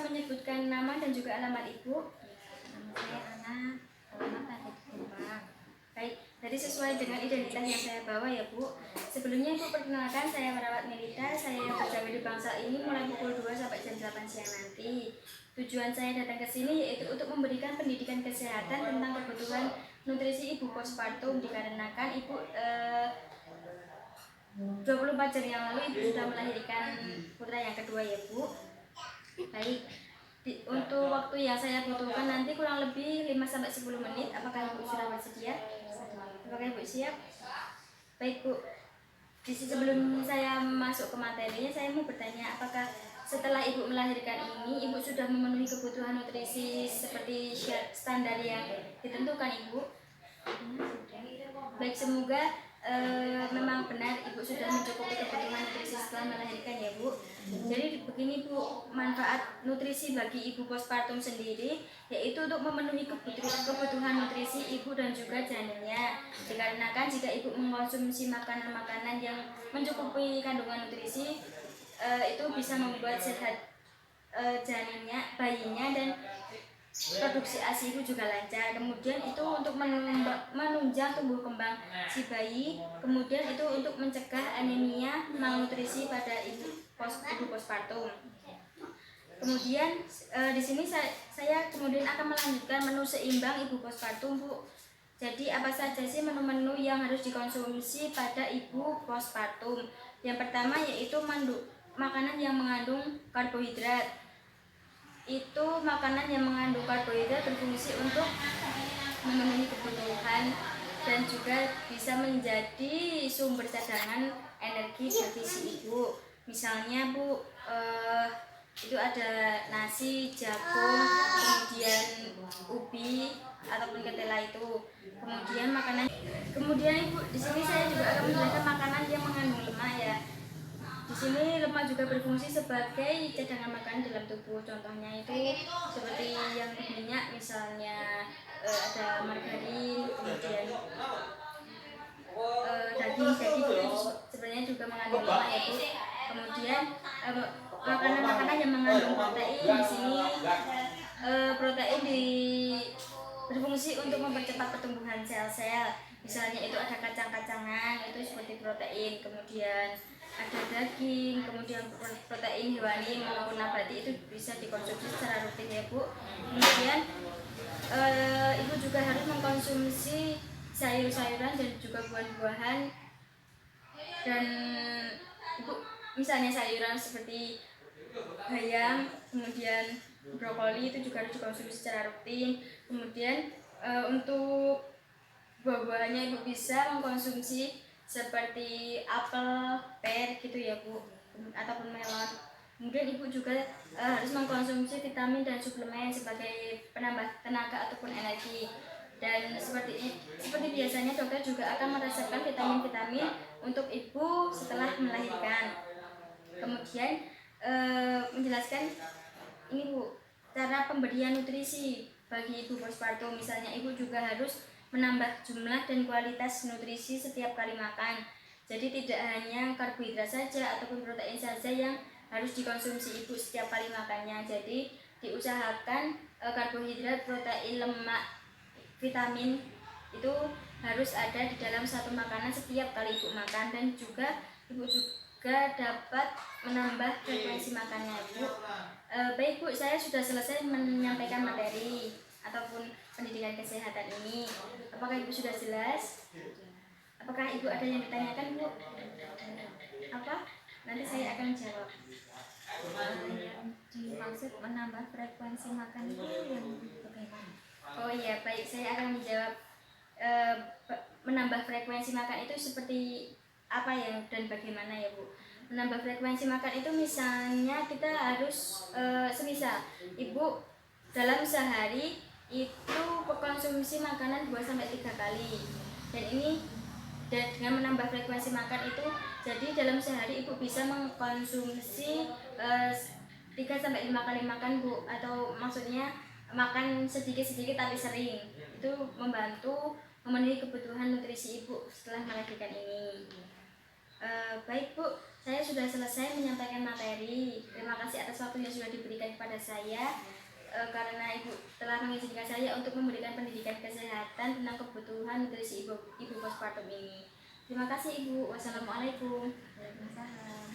bisa menyebutkan nama dan juga alamat Ibu? Nama saya Ana, alamat ada di Jombang. Baik, jadi sesuai dengan identitas yang saya bawa ya Bu. Sebelumnya Ibu perkenalkan, saya perawat Melita. Saya berjaga di Bangsal ini mulai pukul 2 sampai jam 8 siang nanti. Tujuan saya datang ke sini yaitu untuk memberikan pendidikan kesehatan tentang kebutuhan nutrisi Ibu postpartum, dikarenakan Ibu 24 jam yang lalu Ibu sudah melahirkan putra yang kedua ya Bu. Baik, untuk waktu yang saya butuhkan nanti kurang lebih 5-10 menit. Apakah Ibu sudah bersedia? Apakah Ibu siap? Baik Bu, sebelum saya masuk ke materinya, saya mau bertanya, apakah setelah Ibu melahirkan ini Ibu sudah memenuhi kebutuhan nutrisi seperti standar yang ditentukan Ibu? Baik, semoga memang benar Ibu sudah mencukupi kebutuhan nutrisi setelah melahirkan ya Bu. Jadi begini Bu, manfaat nutrisi bagi Ibu postpartum sendiri yaitu untuk memenuhi kebutuhan nutrisi Ibu dan juga janinnya. Dikarenakan jika Ibu mengkonsumsi makanan-makanan yang mencukupi kandungan nutrisi, itu bisa membuat sehat janinnya, bayinya, dan produksi ASI Ibu juga lancar. Kemudian itu untuk menunjang tumbuh kembang si bayi. Kemudian itu untuk mencegah anemia, malnutrisi pada ibu postpartum. Kemudian di sini saya kemudian akan melanjutkan menu seimbang ibu postpartum Bu. Jadi apa saja sih menu-menu yang harus dikonsumsi pada ibu postpartum? Yang pertama yaitu makanan yang mengandung karbohidrat. Itu makanan yang mengandung karbohidrat berfungsi untuk memenuhi kebutuhan dan juga bisa menjadi sumber cadangan energi bagi si ibu. Misalnya Bu, itu ada nasi, jagung, kemudian ubi ataupun ketela itu. Kemudian Ibu, di sini saya juga akan menjelaskan makanan yang mengandung lemak ya. Di sini lemak juga berfungsi sebagai cadangan makanan dalam tubuh. Contohnya itu seperti yang minyak, misalnya ada margarin, kemudian daging itu sebenarnya juga mengandung lemak ya Bu. Kemudian makanan-makanan yang mengandung protein, di sini protein berfungsi untuk mempercepat pertumbuhan sel-sel. Misalnya itu ada kacang-kacangan, itu seperti protein. Kemudian ada daging, kemudian protein hewani maupun nabati itu bisa dikonsumsi secara rutin ya Bu. Kemudian Ibu juga harus mengkonsumsi sayur-sayuran dan juga buah-buahan. Dan Ibu misalnya sayuran seperti bayam, kemudian brokoli itu juga harus dikonsumsi secara rutin. Kemudian untuk buah-buahannya Ibu bisa mengkonsumsi seperti apel, pir gitu ya Bu, ataupun melon. Kemudian Ibu juga harus mengkonsumsi vitamin dan suplemen sebagai penambah tenaga ataupun energi. Dan seperti biasanya dokter juga akan meresepkan vitamin-vitamin untuk Ibu setelah melahirkan. Kemudian menjelaskan ini Bu, cara pemberian nutrisi bagi ibu postpartum. Misalnya Ibu juga harus menambah jumlah dan kualitas nutrisi setiap kali makan. Jadi tidak hanya karbohidrat saja ataupun protein saja yang harus dikonsumsi Ibu setiap kali makannya. Jadi diusahakan karbohidrat, protein, lemak, vitamin itu harus ada di dalam satu makanan setiap kali Ibu makan. Dan juga Ibu juga dapat menambah frekuensi makannya Bu. Baik Bu, saya sudah selesai menyampaikan materi ataupun pendidikan kesehatan ini. Apakah Ibu sudah jelas? Apakah Ibu ada yang ditanyakan Bu? Apa? Nanti saya akan jawab. Yang dimaksud menambah frekuensi makan itu yang bagaimana? Oh iya, baik, saya akan menjawab. Menambah frekuensi makan itu seperti apa ya dan bagaimana ya Bu? Menambah frekuensi makan itu misalnya kita harus semisal Ibu dalam sehari itu konsumsi makanan 2-3 kali. Dan ini dengan menambah frekuensi makan itu, jadi dalam sehari Ibu bisa mengkonsumsi 3-5 kali makan Bu, atau maksudnya makan sedikit-sedikit tapi sering. Itu membantu memenuhi kebutuhan nutrisi Ibu setelah melahirkan ini. Baik Bu, saya sudah selesai menyampaikan materi. Terima kasih atas waktu yang sudah diberikan kepada saya, karena Ibu telah mengizinkan saya untuk memberikan pendidikan kesehatan tentang kebutuhan nutrisi ibu postpartum ini. Terima kasih Ibu. Wassalamualaikum. Waalaikumsalam.